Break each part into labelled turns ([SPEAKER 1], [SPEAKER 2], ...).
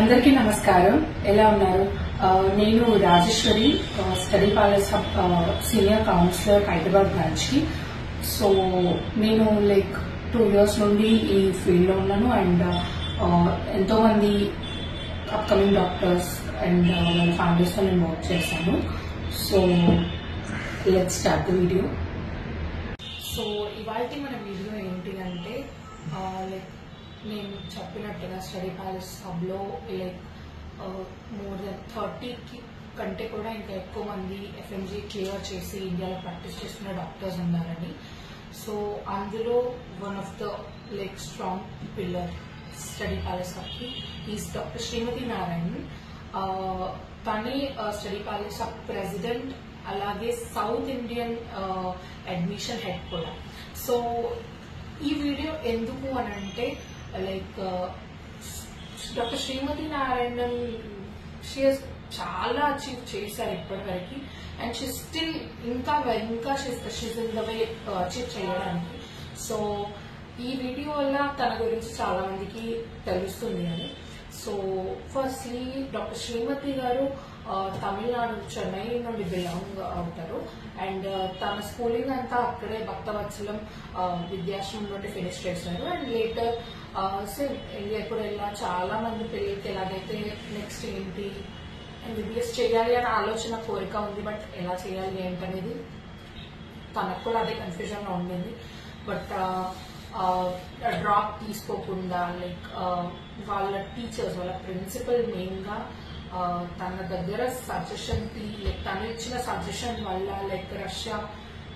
[SPEAKER 1] అందరికీ నమస్కారం. ఎలా ఉన్నారు? నేను Rajeswari, study palace senior counsellor Hyderabad branch కి. సో నేను 2 years నుండి ఈ ఫీల్డ్ లో ఉన్నాను అండ్ ఎంతో మంది అప్కమింగ్ డాక్టర్స్ అండ్ వాళ్ళ ఫ్యామిలీస్ తో నేను వర్క్ చేశాను. So let's start the video. So ఇవాళ మన వీడియో ఏంటి అంటే నేను చెప్పినట్టుగా స్టడీ ప్యాలెస్ హబ్లో మోర్ దెన్ 30 కంటే కూడా ఇంకా ఎక్కువ మంది ఎఫ్ఎంజీ క్లియర్ చేసి ఇండియాలో ప్రాక్టీస్ చేస్తున్న డాక్టర్స్ ఉన్నారని. సో అందులో one of the strong pillar study palace హబ్కి ఈజ్ డాక్టర్ శ్రీమతి నారాయణ్. తనే స్టడీ ప్యాలెస్ హబ్ ప్రెసిడెంట్, అలాగే సౌత్ ఇండియన్ అడ్మిషన్ హెడ్ కూడా. సో ఈ వీడియో ఎందుకు అని అంటే డాక్టర్ శ్రీమతి నారాయణన్ చాలా అచీవ్ చేశారు ఇప్పటి వరకు అండ్ షీ స్టిల్ ఇంకా she's in the way achieve చేయడానికి. సో ఈ వీడియో వల్ల తన గురించి చాలా మందికి తెలుస్తుంది అని. సో ఫస్ట్లీ డాక్టర్ శ్రీమతి గారు తమిళనాడు చెన్నై నుండి బిలాంగ్ అవుతారు అండ్ తన స్కూలింగ్ అంతా అక్కడే భక్తవత్సలం విద్యాశ్రమం నుండి ఫినిష్ చేశారు. అండ్ లేటర్ ఇండియా కూడా ఇలా చాలా మంది పిల్లలకి ఎలాగైతే నెక్స్ట్ ఏంటి ఎంబీబీఎస్ చేయాలి అనే ఆలోచన కోరిక ఉంది, బట్ ఎలా చేయాలి ఏంటనేది తనకు కూడా అదే కన్ఫ్యూజన్ లో ఉండింది. బట్ డ్రాప్ తీసుకోకుండా వాళ్ళ టీచర్స్, వాళ్ళ ప్రిన్సిపల్ మెయిన్ గా తన దగ్గర సజెషన్ తను ఇచ్చిన సజెషన్ వల్ల రష్యా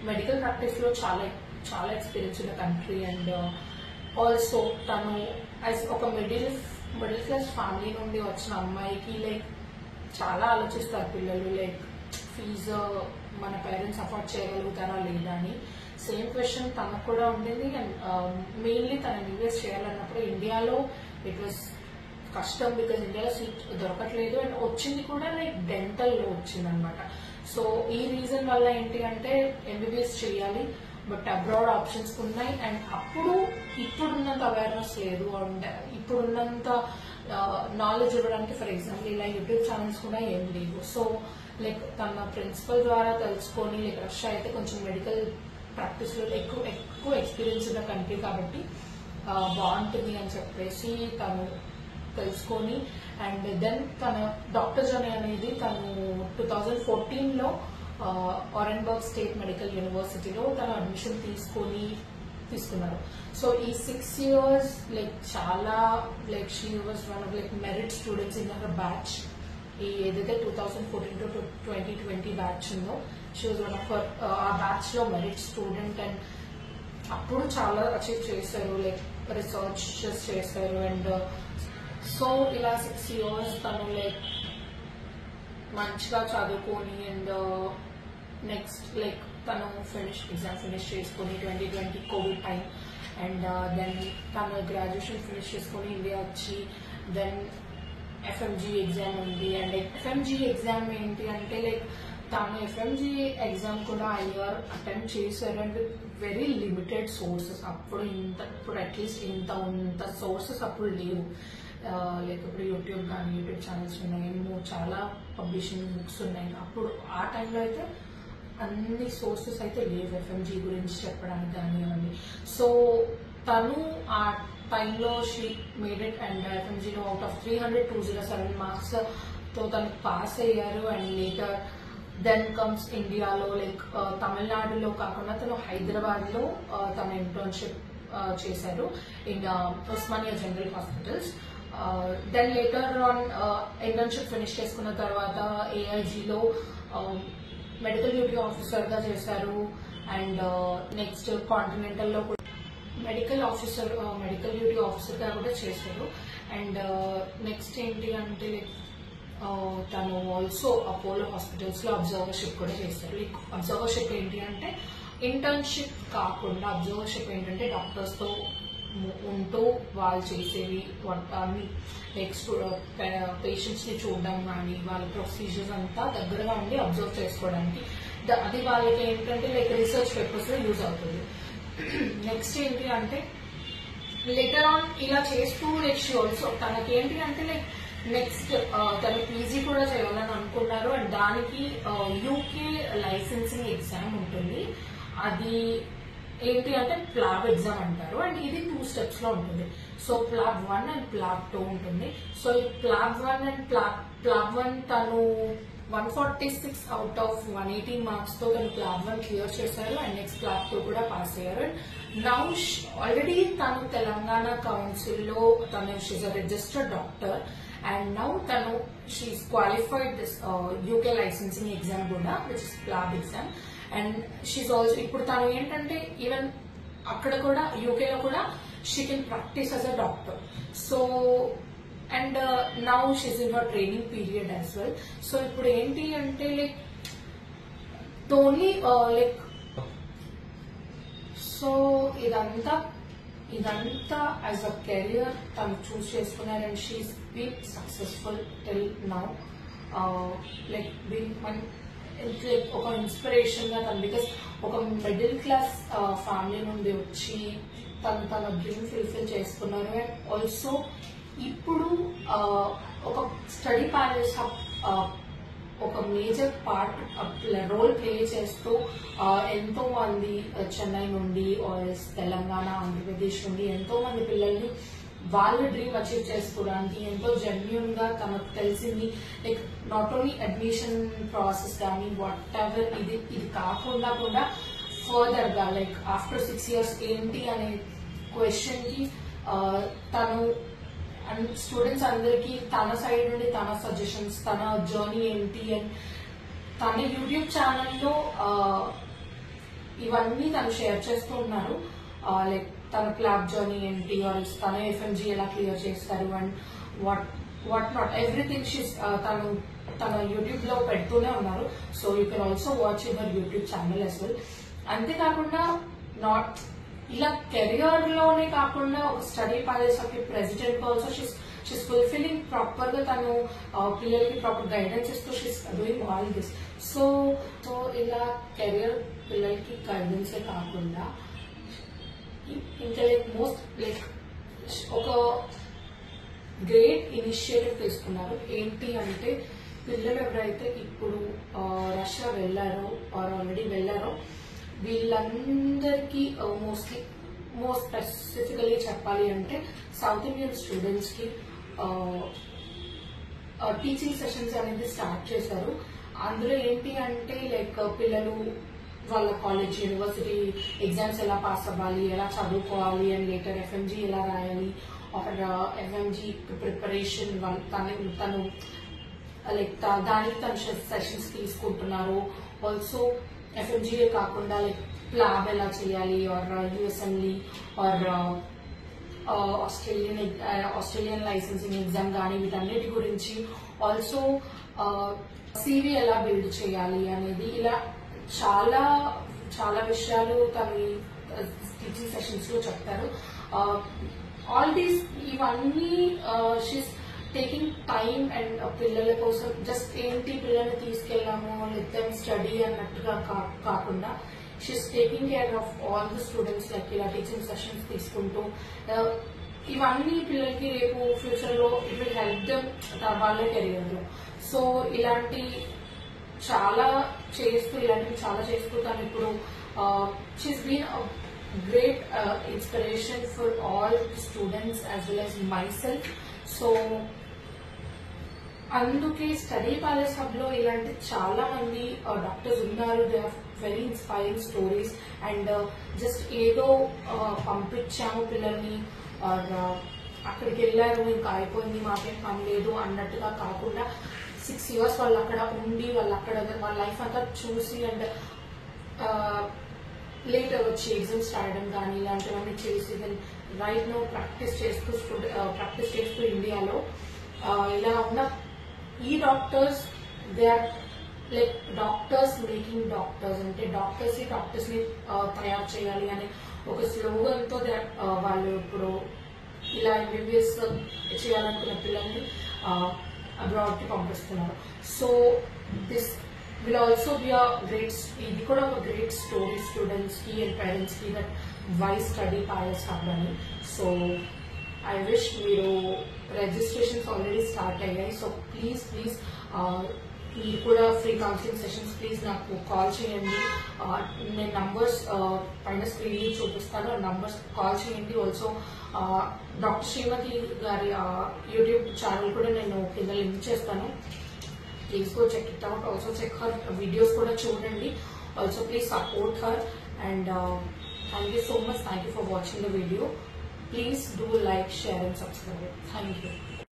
[SPEAKER 1] మెడికల్ ప్రాక్టీస్ లో చాలా ఎక్స్పీరియన్స్ ఉన్న కంట్రీ అండ్ ఆల్సో తను ఒక మిడిల్ క్లాస్ ఫ్యామిలీ నుండి వచ్చిన అమ్మాయికి చాలా ఆలోచిస్తారు పిల్లలు ఫీజు మన పేరెంట్స్ అఫోర్డ్ చేయగలుగుతారా లేదా అని. సేమ్ క్వశ్చన్ తనకు కూడా ఉండింది అండ్ మెయిన్లీ తను ఎంబీబీఎస్ చేయాలన్నప్పుడు ఇండియాలో ఇట్ వాజ్ కష్టం, బికాజ్ ఇండియాలో సీట్ దొరకట్లేదు అండ్ వచ్చింది కూడా డెంటల్ లో వచ్చింది అనమాట. సో ఈ రీజన్ వల్ల ఏంటి అంటే ఎంబీబీఎస్ చేయాలి బట్ అబ్రాడ్ ఆప్షన్స్ ఉన్నాయి అండ్ ఇప్పుడున్నంత అవేర్నెస్ లేదు అండ్ ఇప్పుడున్నంత నాలెడ్జ్ ఇవ్వడానికి ఫర్ ఎగ్జాంపుల్ ఇలా యూట్యూబ్ ఛానల్స్ కూడా ఏం లేవు. సో తన ప్రిన్సిపల్ ద్వారా తెలుసుకొని రష్యా అయితే కొంచెం మెడికల్ ప్రాక్టీస్ లో ఎక్కువ ఎక్స్పీరియన్స్ ఉన్న కంట్రీ కాబట్టి బాగుంటుంది అని చెప్పేసి తను తెలుసుకొని అండ్ దెన్ తన డాక్టర్ జర్నీ అనేది తను 2014లో ఆరెన్బర్గ్ స్టేట్ మెడికల్ యూనివర్సిటీలో తన అడ్మిషన్ తీసుకున్నారు. సో ఈ 6 years చాలా she was one of merit students in her batch. ఈ ఏదైతే 2014 to 2020 బ్యాచ్ ఉందో షీ వాజ్ వన్ ఆఫ్ ఆ బ్యాచ్ లో మెరిట్ స్టూడెంట్ అండ్ అప్పుడు చాలా అచీవ్ చేశారు, రీసెర్చ్ చేశారు అండ్ సో ఇలా 6 years తను మంచిగా చదువుకొని అండ్ నెక్స్ట్ తను ఎగ్జామ్ ఫినిష్ చేసుకొని 2020 కోవిడ్ టైం అండ్ దెన్ తను గ్రాడ్యుయేషన్ ఫినిష్ చేసుకొని ఇండియా వచ్చి దెన్ ఎఫ్ఎంజీ ఎగ్జామ్ ఉంది అండ్ ఎఫ్ఎంజీ ఎగ్జామ్ ఏంటి అంటే తాను ఎఫ్ఎంజీ ఎగ్జామ్ కూడా ఇయర్ అటెంప్ట్ చేశారు and with very limited sources. ఇప్పుడు అట్లీస్ట్ ఇంత సోర్సెస్ అప్పుడు లేవు. ఇప్పుడు యూట్యూబ్ కానీ యూట్యూబ్ ఛానల్స్ ఉన్నాయి, చాలా పబ్లిషింగ్ బుక్స్ ఉన్నాయి. అప్పుడు ఆ టైంలో అయితే అన్ని సోర్సెస్ అయితే లేవు ఎఫ్ఎంజీ గురించి చెప్పడానికి కానివ్వండి. సో తను ఆ టైంలో షీ మేడ్ ఇట్ అండ్ ఎఫ్ఎంజీలో అవుట్ ఆఫ్ 300 207 మార్క్స్ తో తను పాస్ అయ్యారు. అండ్ లేటర్ దెన్ కమ్స్ ఇండియాలో తమిళనాడులో కాకుండా తను హైదరాబాద్ లో తన ఇంటర్న్షిప్ చేశారు in Osmania general hospitals. Then later on internship finish చేసుకున్న తర్వాత ఏఐజీలో మెడికల్ డ్యూటీ ఆఫీసర్ గా చేశారు అండ్ నెక్స్ట్ కాంటినెంటల్ లో మెడికల్ డ్యూటీ ఆఫీసర్ గా కూడా చేశారు. అండ్ నెక్స్ట్ ఏంటి అంటే తను ఆల్సో అపోలో హాస్పిటల్స్ లో అబ్జర్వర్షిప్ కూడా చేశారు. అబ్జర్వర్షిప్ ఏంటి అంటే ఇంటర్న్షిప్ కాకుండా అబ్జర్వర్షిప్ ఏంటంటే డాక్టర్స్ తో ఉంటూ వాళ్ళు చేసేవి అన్ని పేషెంట్స్ ని చూడడం కానీ వాళ్ళ ప్రొసీజర్స్ అంతా దగ్గరగా ఉండి అబ్జర్వ్ చేసుకోవడానికి. అది వాళ్ళకి ఏంటంటే లైక్ రీసెర్చ్ పేపర్స్ లో యూజ్ అవుతుంది. నెక్స్ట్ ఏంటి అంటే లేటర్ ఆన్ ఇలా చేస్తూ లైక్ షీ ఆల్సో తనకి ఏంటి అంటే లైక్ నెక్స్ట్ తను పీజీ కూడా చేయాలని అనుకున్నారు. అండ్ దానికి యూకే లైసెన్సింగ్ ఎగ్జామ్ ఉంటుంది. అది ఏంటి అంటే ప్లాబ్ ఎగ్జామ్ అంటారు. అండ్ ఇది 2 steps లో ఉంటుంది. సో ప్లాబ్ 1 అండ్ ప్లాబ్ 2 ఉంటుంది. సో ఈ ప్లాబ్ 1 అండ్ ప్లాబ్ 1 తను 146 అవుట్ ఆఫ్ 118 మార్క్స్ తో తను ప్లాబ్ 1 క్లియర్ చేశారు. అండ్ నెక్స్ట్ ప్లాబ్ 2 కూడా పాస్ అయ్యారు. అండ్ నౌ ఆల్రెడీ తను తెలంగాణ కౌన్సిల్ లో తను she's a registered doctor. And now తను she's qualified this UK licensing exam కూడా which is PLAB exam. And she's also ఇప్పుడు తను ఏంటంటే ఈవెన్ అక్కడ కూడా యూకేలో కూడా she can practice as a doctor. So and now she's in her training period as well. So ఇప్పుడు ఏంటి అంటే లైక్ ఓన్లీ లైక్ సో ఇదంతా యాజ్ అ కెరియర్ తను చూస్ చేసుకున్నారు. And she's been successful till now. Like like ఒక inspiration గా తను because ఒక మిడిల్ క్లాస్ ఫ్యామిలీ నుండి వచ్చి తన డ్రీమ్ ఫుల్ఫిల్ చేసుకున్నారు. అండ్ ఆల్సో ఇప్పుడు ఒక స్టడీ ప్యాలెస్ ఒక మేజర్ పార్ట్ రోల్ ప్లే చేస్తూ ఎంతో మంది చెన్నై నుండి తెలంగాణ ఆంధ్రప్రదేశ్ నుండి ఎంతో మంది పిల్లల్ని వాళ్ళ డ్రీమ్ అచీవ్ చేసుకోవడానికి ఎంతో జెన్యూన్ గా తనకు తెలిసింది. Like not only admission process కానీ వాట్ ఎవర్ ఇది కాకుండా కూడా ఫర్దర్ గా లైక్ ఆఫ్టర్ 6 years ఏంటి అనే క్వశ్చన్ కి తను స్టూడెంట్స్ అందరికి తన సైడ్ నుండి తన సజెషన్స్ తన జర్నీ ఏంటి అండ్ తన యూట్యూబ్ ఛానల్లో ఇవన్నీ తను షేర్ చేస్తూ ఉన్నారు. లైక్ తన ప్లాబ్ జర్నీ ఏంటి తన ఎఫ్ఎంజీ ఎలా క్లియర్ చేస్తారు అండ్ వాట్ నాట్ ఎవ్రీథింగ్ తన యూట్యూబ్ లో పెడుతూనే ఉన్నారు. So you can also watch your YouTube channel as well. అంతేకాకుండా నాట్ ఇలా కెరియర్ లోనే కాకుండా ఒక study palace of president also she's fulfilling proper గా తను పిల్లలకి ప్రాపర్ గైడెన్స్ ఇస్తూ she's doing all this. So ఇలా కెరియర్ పిల్లలకి గైడెన్సే కాకుండా ఇంకా లైక్ మోస్ట్ లైక్ ఒక గ్రేట్ ఇనిషియేటివ్ తీసుకున్నారు. ఏంటి అంటే పిల్లలు ఎవరైతే ఇప్పుడు రష్యా వెళ్ళారో ఆల్రెడీ వెళ్ళారో వీళ్ళందరికీ మోస్ట్ స్పెసిఫికలీ చెప్పాలి అంటే సౌత్ ఇండియన్ స్టూడెంట్స్ కి టీచింగ్ సెషన్స్ అనేది స్టార్ట్ చేశారు. అందులో ఏంటి అంటే లైక్ పిల్లలు వాళ్ళ కాలేజ్ యూనివర్సిటీ ఎగ్జామ్స్ ఎలా పాస్ అవ్వాలి, ఎలా చదువుకోవాలి అండ్ లేటర్ ఎఫ్ఎంజీ ఎలా రాయాలి ఆర్ ఎఫ్ఎంజీ ప్రిపరేషన్ తను లైక్ దానికి తను సెషన్స్ తీసుకుంటున్నారు. ఆల్సో ఎఫ్ఎంజీఏ కాకుండా లైక్ ప్లాబ్ ఎలా చేయాలి or USMLE or Australian licensing exam కానీ వీటన్నిటి గురించి ఆల్సో సివి ఎలా బిల్డ్ చేయాలి అనేది ఇలా చాలా చాలా విషయాలు తన టీచింగ్ సెషన్స్ లో చెప్తారు. ఆల్ దీస్ ఇవన్నీ షీస్ టేకింగ్ టైమ్ అండ్ పిల్లల కోసం జస్ట్ ఏంటి పిల్లల్ని తీసుకెళ్లాము లెట్ దెమ్ స్టడీ అన్నట్టుగా కాకుండా she's taking care of all the students like ఇలా టీచింగ్ సెషన్స్ తీసుకుంటూ ఇవన్నీ పిల్లలకి రేపు ఫ్యూచర్ లో ఇట్ విల్ హెల్ప్ దెమ్ వాళ్ళ కెరియర్ లో. సో ఇలాంటి ఇలాంటివి చాలా చేస్తూ తను ఇప్పుడు she's been great inspiration for all students as well as myself. So అందుకే స్టడీ ప్యాలెస్ హబ్ లో ఇలాంటి చాలా మంది డాక్టర్స్ ఉన్నారు. They are very inspiring stories and just ఏదో పంపించాము పిల్లల్ని అక్కడికి వెళ్ళారు ఇంకా అయిపోయింది మాకేం పని లేదు అన్నట్టుగా కాకుండా 6 years వాళ్ళు అక్కడ ఉండి వాళ్ళ లైఫ్ అంతా చూసి అండ్ లేటర్ వచ్చి ఎగ్జామ్స్ రాయడం కానీ ఇలాంటివన్నీ చేసి రైట్ నో ప్రాక్టీస్ చేస్తూ ఇండియాలో ఇలా ఉన్న ఈ doctors they are like doctors making doctors అంటే డాక్టర్స్ ని తయారు చేయాలి అనే ఒక స్లోగన్ తో వాళ్ళు ఇప్పుడు ఇలా ఎంబీబీఎస్ చేయాలనుకున్న పిల్లల్ని అబ్రాడ్ కి పంపిస్తున్నారు. So will also be a great story students ki and parents ki that why study Pius Academy. So I wish మీరు registrations already start అయ్యాయి. సో ప్లీజ్ మీరు కూడా ఫ్రీ కౌన్సిలింగ్ సెషన్స్ ప్లీజ్ నాకు call చేయండి. నేను numbers పైన screen చూపిస్తాను, numbers call చేయండి. ఆల్సో డాక్టర్ శ్రీమతి గారి యూట్యూబ్ ఛానల్ కూడా నేను కింద లింక్ చేస్తాను. Please go check it out. Also check her videos కూడా చూడండి. Also please support her and thank you so much. Thank you for watching the video. Please do like, share and subscribe. Thank you.